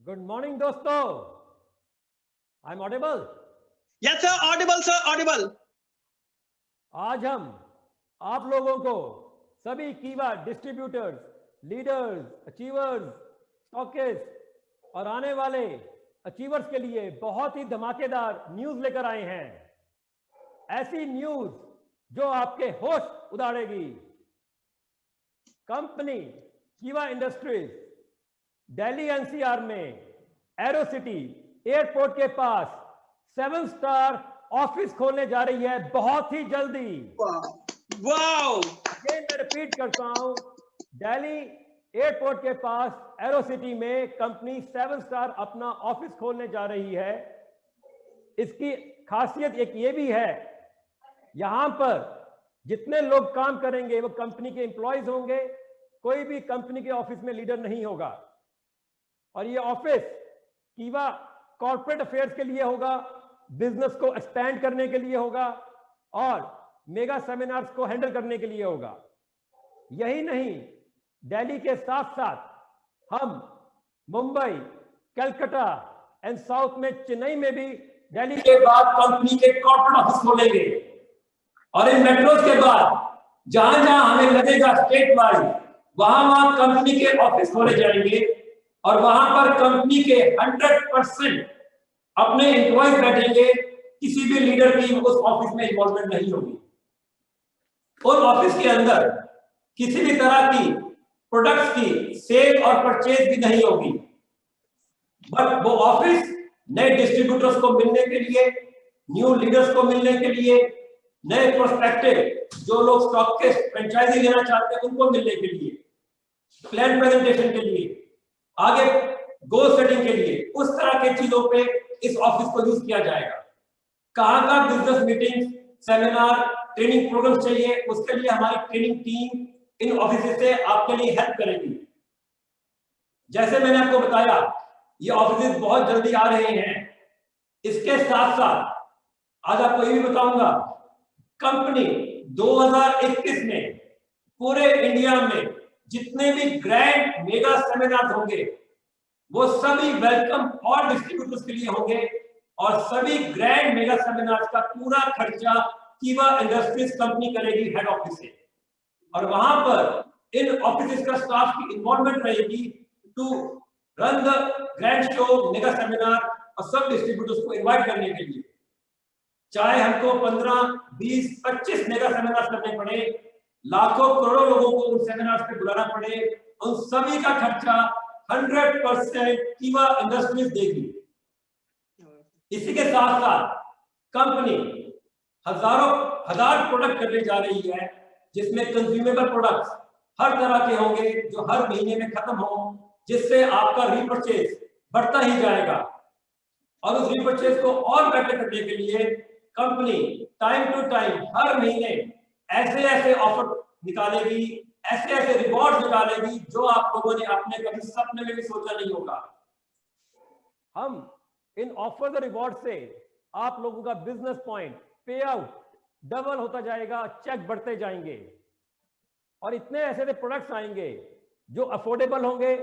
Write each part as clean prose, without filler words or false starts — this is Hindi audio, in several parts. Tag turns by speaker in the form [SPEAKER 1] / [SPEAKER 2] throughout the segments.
[SPEAKER 1] गुड मॉर्निंग दोस्तों। I am audible?
[SPEAKER 2] Yes sir, Audible sir, Audible.
[SPEAKER 1] आज हम आप लोगों को सभी कीवा डिस्ट्रीब्यूटर्स, लीडर्स, अचीवर्स, स्टॉकिस्ट और आने वाले अचीवर्स के लिए बहुत ही धमाकेदार न्यूज लेकर आए हैं। ऐसी न्यूज जो आपके होश उड़ाएगी। कंपनी कीवा इंडस्ट्रीज दिल्ली एनसीआर में एरो सिटी एयरपोर्ट के पास 7 स्टार ऑफिस खोलने जा रही है बहुत ही जल्दी।
[SPEAKER 2] वाओ!
[SPEAKER 1] मैं रिपीट करता हूं, दिल्ली एयरपोर्ट के पास एरो सिटी में कंपनी 7 स्टार अपना ऑफिस खोलने जा रही है। इसकी खासियत एक ये भी है, यहां पर जितने लोग काम करेंगे वो कंपनी के एम्प्लॉयज होंगे। कोई भी कंपनी के ऑफिस में लीडर नहीं होगा। और ये ऑफिस कीवा कॉर्पोरेट अफेयर्स के लिए होगा, बिजनेस को एक्सपेंड करने के लिए होगा और मेगा सेमिनार्स को हैंडल करने के लिए होगा। यही नहीं, दिल्ली के साथ साथ हम मुंबई, कलकत्ता एंड साउथ में चेन्नई में भी दिल्ली के बाद कंपनी के कॉर्पोरेट ऑफिस खोलेंगे। और इन मेट्रोज के बाद जहां जहां हमें लगेगा स्टेट वाइड, वहां कंपनी के ऑफिस खोले जाएंगे और वहां पर कंपनी के 100% अपने एम्प्लॉयज बैठेंगे। किसी भी लीडर की उस ऑफिस में इन्वॉल्वमेंट नहीं होगी। उस ऑफिस के अंदर किसी भी तरह की प्रोडक्ट्स की सेल और परचेज भी नहीं होगी। बट वो ऑफिस नए डिस्ट्रीब्यूटर्स को मिलने के लिए, न्यू लीडर्स को मिलने के लिए, नए प्रोस्पेक्टिव जो लोग स्टॉक के फ्रेंचाइजी लेना चाहते हैं उनको मिलने के लिए, प्लान प्रेजेंटेशन के लिए, आगे गोल सेटिंग के लिए, उस तरह के चीजों पे इस ऑफिस को यूज किया जाएगा। कहां का business meeting, seminar, training program चाहिए, उसके लिए हमारी ट्रेनिंग टीम इन ऑफिस से आपके लिए हेल्प करेगी। जैसे मैंने आपको बताया, ये ऑफिस बहुत जल्दी आ रहे हैं। इसके साथ साथ आज आपको ये भी बताऊंगा, कंपनी 2021 में पूरे इंडिया में जितने भी ग्रैंड मेगा सेमिनार होंगे वो सभी वेलकम और डिस्ट्रीब्यूटर्स के लिए होंगे और सभी ग्रैंड मेगा सेमिनार्स का पूरा खर्चा कीवा इंडस्ट्रीज कंपनी करेगी हेड ऑफिस से। और वहां पर इन ऑफिस का स्टाफ की इन्वॉल्वमेंट रहेगी to run the grand show, mega seminar और सब डिस्ट्रीब्यूटर्स को इनवाइट करने के लिए। चाहे हमको 15, 20, 25 मेगा सेमिनार करने पड़े, लाखों करोड़ों लोगों को उन सेमिनार्स पे बुलाना पड़े, उन सभी का खर्चा 100% कीवा इंडस्ट्रीज देगी। इसी के साथ साथ कंपनी हजार प्रोडक्ट करने जा रही है, जिसमें कंज्यूमेबल प्रोडक्ट्स हर तरह के होंगे जो हर महीने में खत्म हो, जिससे आपका रीपरचेज बढ़ता ही जाएगा। और उस रीपरचेज को और बेटर करने के लिए कंपनी टाइम टू टाइम हर महीने ऐसे ऑफर निकालेगी, ऐसे रिवॉर्ड निकालेगी जो आप लोगों ने अपने कभी सपने में भी सोचा नहीं होगा। हम इन ऑफर द रिवॉर्ड से आप लोगों का बिजनेस पॉइंट, पे आउट डबल होता जाएगा, चेक बढ़ते जाएंगे और इतने ऐसे प्रोडक्ट्स आएंगे जो अफोर्डेबल होंगे,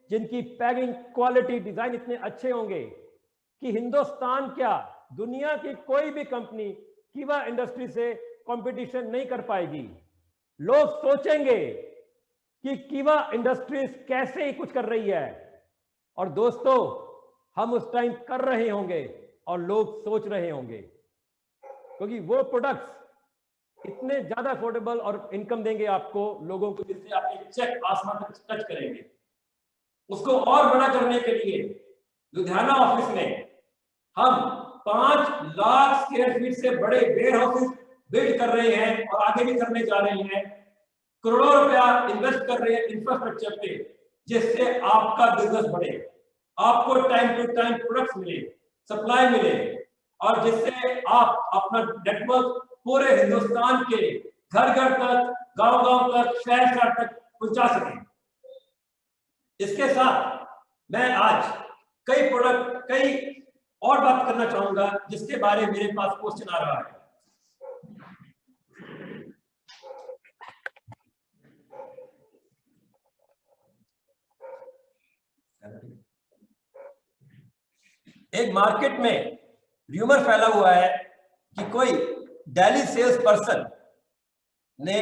[SPEAKER 1] जिनकी पैकिंग, क्वालिटी, डिजाइन इतने अच्छे होंगे कि हिंदुस्तान क्या, दुनिया की कोई भी कंपनी कीवा इंडस्ट्री से कंपटीशन नहीं कर पाएगी। लोग सोचेंगे कि कीवा इंडस्ट्रीज कैसे कुछ कर रही है और दोस्तों हम उस टाइम कर रहे होंगे और लोग सोच रहे होंगे, क्योंकि वो प्रोडक्ट्स इतने ज्यादा अफोर्डेबल और इनकम देंगे आपको लोगों को, जिससे आप एक चेक आसमान तक टच करेंगे। उसको और बड़ा करने के लिए लुधियाना ऑफिस में हम 5 लाख स्क्वायर फीट से बड़े वेयर हाउसेस बिल्ड कर रहे हैं और आगे भी करने जा रहे हैं। करोड़ों रुपया इन्वेस्ट कर रहे हैं इंफ्रास्ट्रक्चर पे, जिससे आपका बिजनेस बढ़े, आपको टाइम टू टाइम प्रोडक्ट्स मिले, सप्लाई मिले और जिससे आप अपना नेटवर्क पूरे हिंदुस्तान के घर घर तक, गांव गांव तक, शहर शहर तक पहुंचा सकें। इसके साथ मैं आज कई और बात करना चाहूंगा जिसके बारे में मेरे पास क्वेश्चन आ रहा है।
[SPEAKER 3] एक मार्केट में र्यूमर फैला हुआ है कि कोई दिल्ली सेल्स पर्सन ने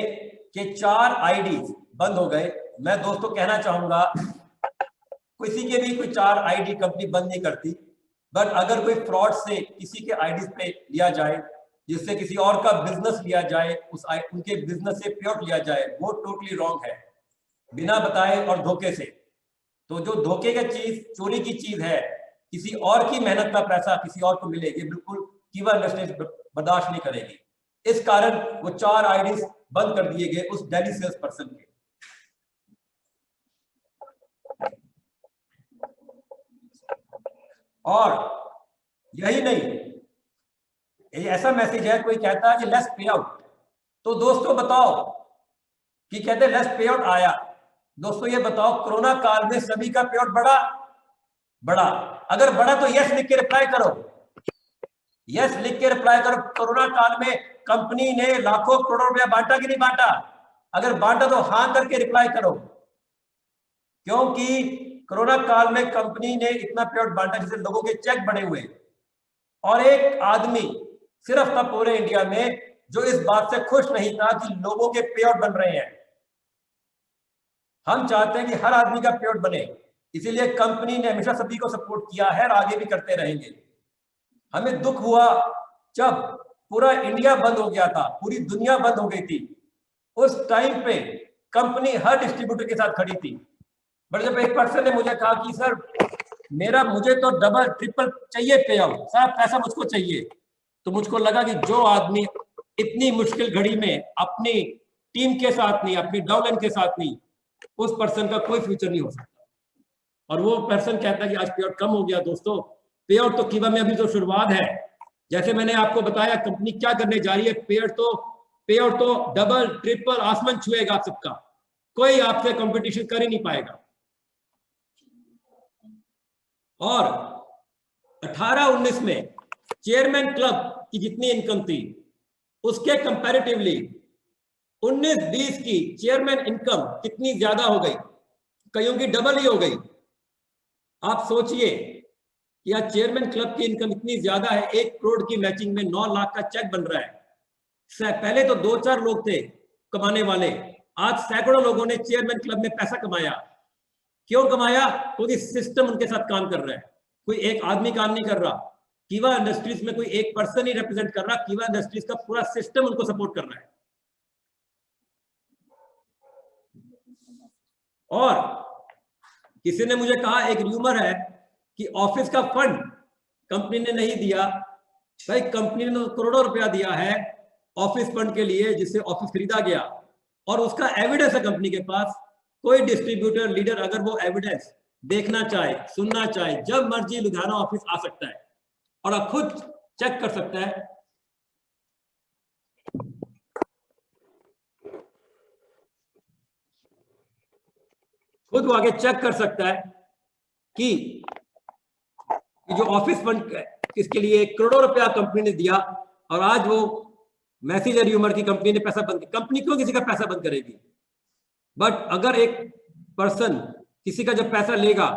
[SPEAKER 3] के 4 आईडी बंद हो गए। मैं दोस्तों कहना चाहूंगा किसी के भी कोई 4 आईडी कंपनी बंद नहीं करती, बट अगर कोई फ्रॉड से किसी के आईडी पे लिया जाए, जिससे किसी और का बिजनेस लिया जाए, उनके बिजनेस से पेआउट लिया जाए, वो टोटली रॉन्ग है, बिना बताए और धोखे से। तो जो धोखे का चीज, चोरी की चीज है, किसी और की मेहनत का पैसा किसी और को मिले, ये बिल्कुल कीवा इंडस्ट्रीज बर्दाश्त नहीं करेगी। इस कारण वो 4 आईडी बंद कर दिए गए उस दिल्ली सेल्स पर्सन के। और यही नहीं, ये ऐसा मैसेज है, कोई कहता है कि लेस पे आउट, तो दोस्तों बताओ कि कहते हैं लेस पे आउट आया। दोस्तों ये बताओ, कोरोना काल में सभी का पे आउट बढ़ा? अगर बढ़ा तो यस लिख के रिप्लाई करो, यस लिख के रिप्लाई करो। कोरोना काल में कंपनी ने लाखों करोड़ों रुपया बांटा कि नहीं बांटा? अगर बांटा तो हाँ करके रिप्लाई करो, क्योंकि कोरोना काल में कंपनी ने इतना पे आउट बांटा जिससे लोगों के चेक बने हुए। और एक आदमी सिर्फ था पूरे इंडिया में जो इस बात से खुश नहीं था कि लोगों के पे आउट बन रहे हैं। हम चाहते हैं कि हर आदमी का पे आउट बने, इसीलिए कंपनी ने हमेशा सभी को सपोर्ट किया है और आगे भी करते रहेंगे। हमें दुख हुआ जब पूरा इंडिया बंद हो गया था, पूरी दुनिया बंद हो गई थी। उस टाइम पे कंपनी हर डिस्ट्रीब्यूटर के साथ खड़ी थी। बट जब एक पर्सन ने मुझे कहा कि सर मुझे तो डबल ट्रिपल चाहिए पे आउट, सारा पैसा मुझको चाहिए, तो मुझको लगा कि जो आदमी इतनी मुश्किल घड़ी में अपनी टीम के साथ नहीं, अपनी डाउनलाइन के साथ नहीं, उस पर्सन का कोई फ्यूचर नहीं हो सकता। और वो पर्सन कहता है कि आज पे आउट कम हो गया। दोस्तों पे आउट तो कीवा में अभी तो शुरुआत है। जैसे मैंने आपको बताया कंपनी क्या करने जा रही है, पे आउट तो डबल ट्रिपल आसमान छुएगा आप सबका, कोई आपसे कंपटीशन कर ही नहीं पाएगा। और 18-19 में चेयरमैन क्लब की जितनी इनकम थी उसके कंपैरेटिवली 19-20 की चेयरमैन इनकम कितनी ज्यादा हो गई, कईयों की डबल ही हो गई। आप सोचिए कि आज चेयरमैन क्लब की इनकम इतनी ज्यादा है, 1 करोड़ की मैचिंग में 9 लाख का चेक बन रहा है। पहले तो 2-4 लोग थे कमाने वाले, आज सैकड़ों लोगों ने चेयरमैन क्लब में पैसा कमाया। क्यों कमाया? क्योंकि सिस्टम उनके साथ काम कर रहा है, कोई एक आदमी काम नहीं कर रहा। कीवा इंडस्ट्रीज में कोई एक पर्सन ही रिप्रेजेंट कर रहा, कीवा इंडस्ट्रीज का पूरा सिस्टम उनको सपोर्ट कर रहा है। और किसी ने मुझे कहा, एक र्यूमर है कि ऑफिस का फंड कंपनी ने नहीं दिया। भाई कंपनी ने करोड़ों रुपया दिया है ऑफिस फंड के लिए, जिससे ऑफिस खरीदा गया, और उसका एविडेंस है कंपनी के पास। कोई डिस्ट्रीब्यूटर लीडर अगर वो एविडेंस देखना चाहे, सुनना चाहे, जब मर्जी लुधियाना ऑफिस आ सकता है और आप खुद चेक कर सकता है। खुद वो आगे चेक कर सकता है कि जो ऑफिस फंड इसके लिए करोड़ों रुपया कंपनी ने दिया, और आज वो मैसेज र्यूमर की कंपनी ने पैसा बंद। कंपनी क्यों किसी का पैसा बंद करेगी? बट अगर एक पर्सन किसी का जब पैसा लेगा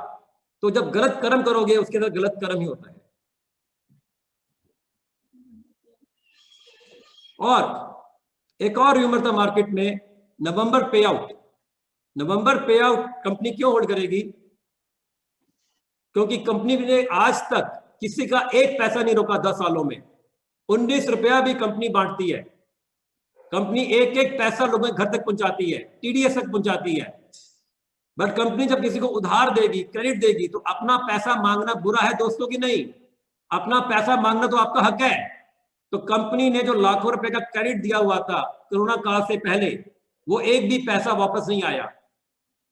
[SPEAKER 3] तो जब गलत कर्म करोगे उसके साथ गलत कर्म ही होता है। और एक और र्यूमर था मार्केट में, नवंबर पे आउट। नवंबर पे आउट कंपनी क्यों होल्ड करेगी? क्योंकि कंपनी ने आज तक किसी का एक पैसा नहीं रोका 10 सालों में। 19 रुपया भी कंपनी बांटती है। कंपनी एक एक पैसा लोगों के घर तक पहुंचाती है, टीडीएस तक पहुंचाती है। बट कंपनी जब किसी को उधार देगी, क्रेडिट देगी, तो अपना पैसा मांगना बुरा है दोस्तों की नहीं, अपना पैसा मांगना तो आपका हक है। तो कंपनी ने जो लाखों रुपए का क्रेडिट दिया हुआ था कोरोना काल से पहले, वो एक भी पैसा वापस नहीं आया।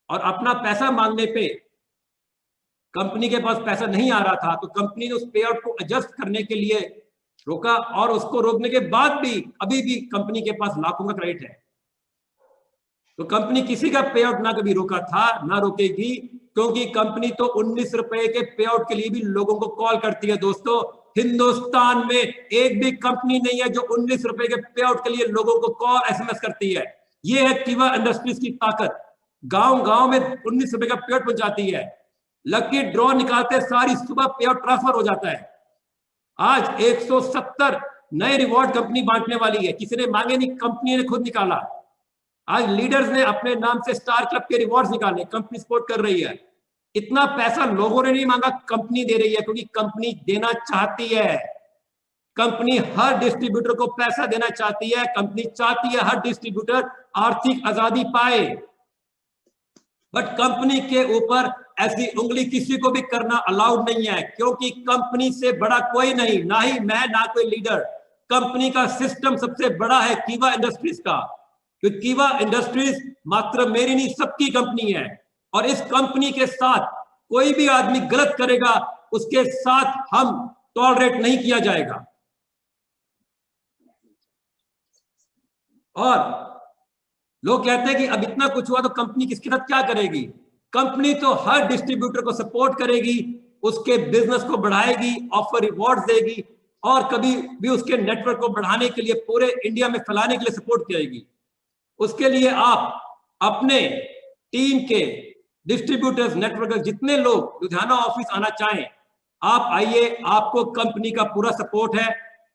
[SPEAKER 3] और अपना पैसा मांगने पे कंपनी के पास पैसा नहीं आ रहा था, तो कंपनी ने उस पे आउट को एडजस्ट करने के लिए रोका, और उसको रोकने के बाद भी अभी भी कंपनी के पास लाखों का क्रेडिट है। तो कंपनी किसी का पे आउट ना कभी रोका था, ना रोकेगी, क्योंकि कंपनी तो 19 रुपए के पे आउट के लिए भी लोगों को कॉल करती है। दोस्तों हिंदुस्तान में एक भी कंपनी नहीं है जो 19 रुपए के पे आउट के लिए लोगों को कॉल एसएमएस करती है। ये है कीवा इंडस्ट्रीज की ताकत। गांव गांव में 19 रुपए का पे आउट पहुंचाती है। लकी ड्रॉ निकालते सारी सुबह पे आउट ट्रांसफर हो जाता है। आज 170 नए रिवॉर्ड कंपनी बांटने वाली है, किसी ने मांगे नहीं, कंपनी ने खुद निकाला। आज लीडर्स ने अपने नाम से स्टार क्लब के रिवॉर्ड्स निकाले, कंपनी सपोर्ट कर रही है। इतना पैसा लोगों ने नहीं मांगा, कंपनी दे रही है, क्योंकि कंपनी देना चाहती है। कंपनी हर डिस्ट्रीब्यूटर को पैसा देना चाहती है, कंपनी चाहती है हर डिस्ट्रीब्यूटर आर्थिक आजादी पाए। बट कंपनी के ऊपर ऐसी उंगली किसी को भी करना अलाउड नहीं है, क्योंकि कंपनी से बड़ा कोई नहीं, ना ही मैं ना कोई लीडर। कंपनी का सिस्टम सबसे बड़ा है कीवा इंडस्ट्रीज का, क्योंकि कीवा इंडस्ट्रीज मात्र मेरी नहीं सबकी कंपनी है, और इस कंपनी के साथ कोई भी आदमी गलत करेगा उसके साथ हम टॉलरेट नहीं किया जाएगा। और लोग कहते हैं कि अब इतना कुछ हुआ तो कंपनी किसके साथ क्या करेगी। कंपनी तो हर डिस्ट्रीब्यूटर को सपोर्ट करेगी, उसके बिजनेस को बढ़ाएगी, ऑफर रिवॉर्ड्स देगी, और कभी भी उसके नेटवर्क को बढ़ाने के लिए, पूरे इंडिया में फैलाने के लिए सपोर्ट करेगी। उसके लिए आप अपने टीम के डिस्ट्रीब्यूटर्स नेटवर्क जितने लोग लुधियाना ऑफिस आना चाहें, आप आइए, आपको कंपनी का पूरा सपोर्ट है।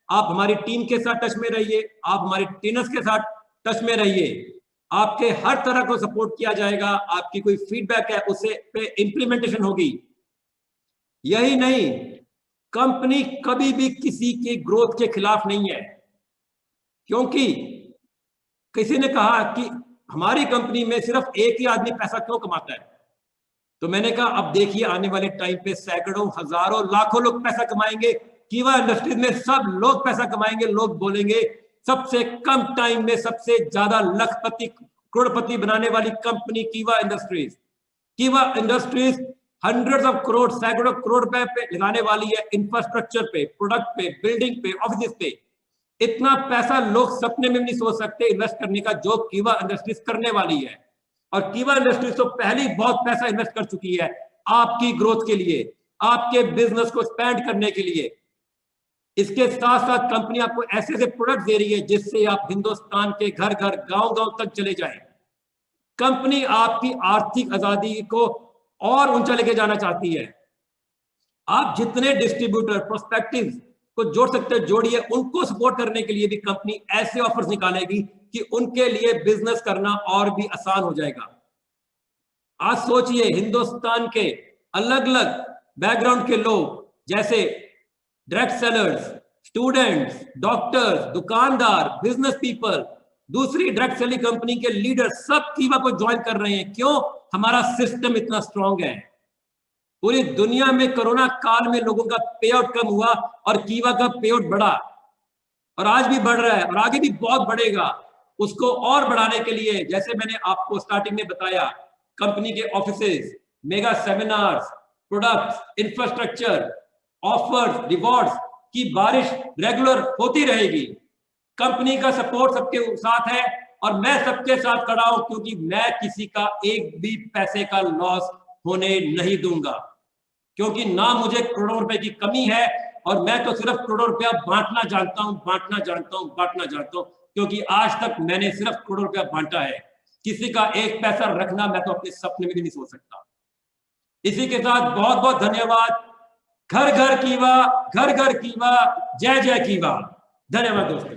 [SPEAKER 3] आप हमारी टीम के साथ टच में रहिए, आप हमारे ट्रेनर्स के साथ टच में रहिए, आपके हर तरह को सपोर्ट किया जाएगा। आपकी कोई फीडबैक है उसे पे इंप्लीमेंटेशन होगी। यही नहीं, कंपनी कभी भी किसी के ग्रोथ के खिलाफ नहीं है, क्योंकि किसी ने कहा कि हमारी कंपनी में सिर्फ एक ही आदमी पैसा क्यों कमाता है, तो मैंने कहा अब देखिए आने वाले टाइम पे सैकड़ों, हजारों, लाखों लोग पैसा कमाएंगे। कीवा इंडस्ट्रीज में सब लोग पैसा कमाएंगे। लोग बोलेंगे सबसे कम टाइम में सबसे ज्यादा लखपति, करोड़पति बनाने वाली कंपनी कीवा इंडस्ट्रीज। कीवा इंडस्ट्रीज हंड्रेड्स ऑफ करोड़, सैकड़ों करोड़ रुपए पे लगाने वाली है, इंफ्रास्ट्रक्चर पे, प्रोडक्ट पे, बिल्डिंग पे, ऑफिस पे। इतना पैसा लोग सपने में नहीं सोच सकते इन्वेस्ट करने का, जो कीवा इंडस्ट्रीज करने वाली है। और कीवा इंडस्ट्रीज तो पहले ही बहुत पैसा इन्वेस्ट कर चुकी है आपकी ग्रोथ के लिए, आपके बिजनेस को एक्सपैंड करने के लिए। इसके साथ साथ कंपनी आपको ऐसे ऐसे प्रोडक्ट दे रही है जिससे आप हिंदुस्तान के घर घर, गांव गांव तक चले जाएं। कंपनी आपकी आर्थिक आजादी को और ऊंचा लेके जाना चाहती है। आप जितने डिस्ट्रीब्यूटर, प्रोस्पेक्टिव को जोड़ सकते हैं जोड़िए। उनको सपोर्ट करने के लिए भी कंपनी ऐसे ऑफर्स निकालेगी कि उनके लिए बिजनेस करना और भी आसान हो जाएगा। आज सोचिए, हिंदुस्तान के अलग अलग बैकग्राउंड के लोग, जैसे डायरेक्ट सेलर्स, स्टूडेंट्स, डॉक्टर्स, दुकानदार, बिजनेस पीपल, दूसरी डायरेक्ट सेलिंग कंपनी के लीडर, सब कीवा को ज्वाइन कर रहे हैं। क्यों? हमारा सिस्टम इतना स्ट्रांग है। पूरी दुनिया में कोरोना काल में लोगों का पे आउट कम हुआ और कीवा का पे आउट बढ़ा, और आज भी बढ़ रहा है और आगे भी बहुत बढ़ेगा। उसको और बढ़ाने के लिए, जैसे मैंने आपको स्टार्टिंग में बताया, कंपनी के offices, mega seminars, products, infrastructure, offers, rewards की बारिश रेगुलर होती रहेगी। कंपनी का सपोर्ट सबके साथ है और मैं सबके साथ खड़ा हूं, क्योंकि मैं किसी का एक भी पैसे का लॉस होने नहीं दूंगा, क्योंकि ना मुझे करोड़ों रुपए की कमी है, और मैं तो सिर्फ करोड़ों रुपया बांटना जानता हूं, बांटना जानता हूं, बांटना जानता हूं, क्योंकि आज तक मैंने सिर्फ करोड़ों रुपया बांटा है। किसी का एक पैसा रखना मैं तो अपने सपने में भी नहीं सोच सकता। इसी के साथ बहुत बहुत धन्यवाद। घर घर कीवा, घर घर कीवा, जय जय कीवा। धन्यवाद दोस्तों।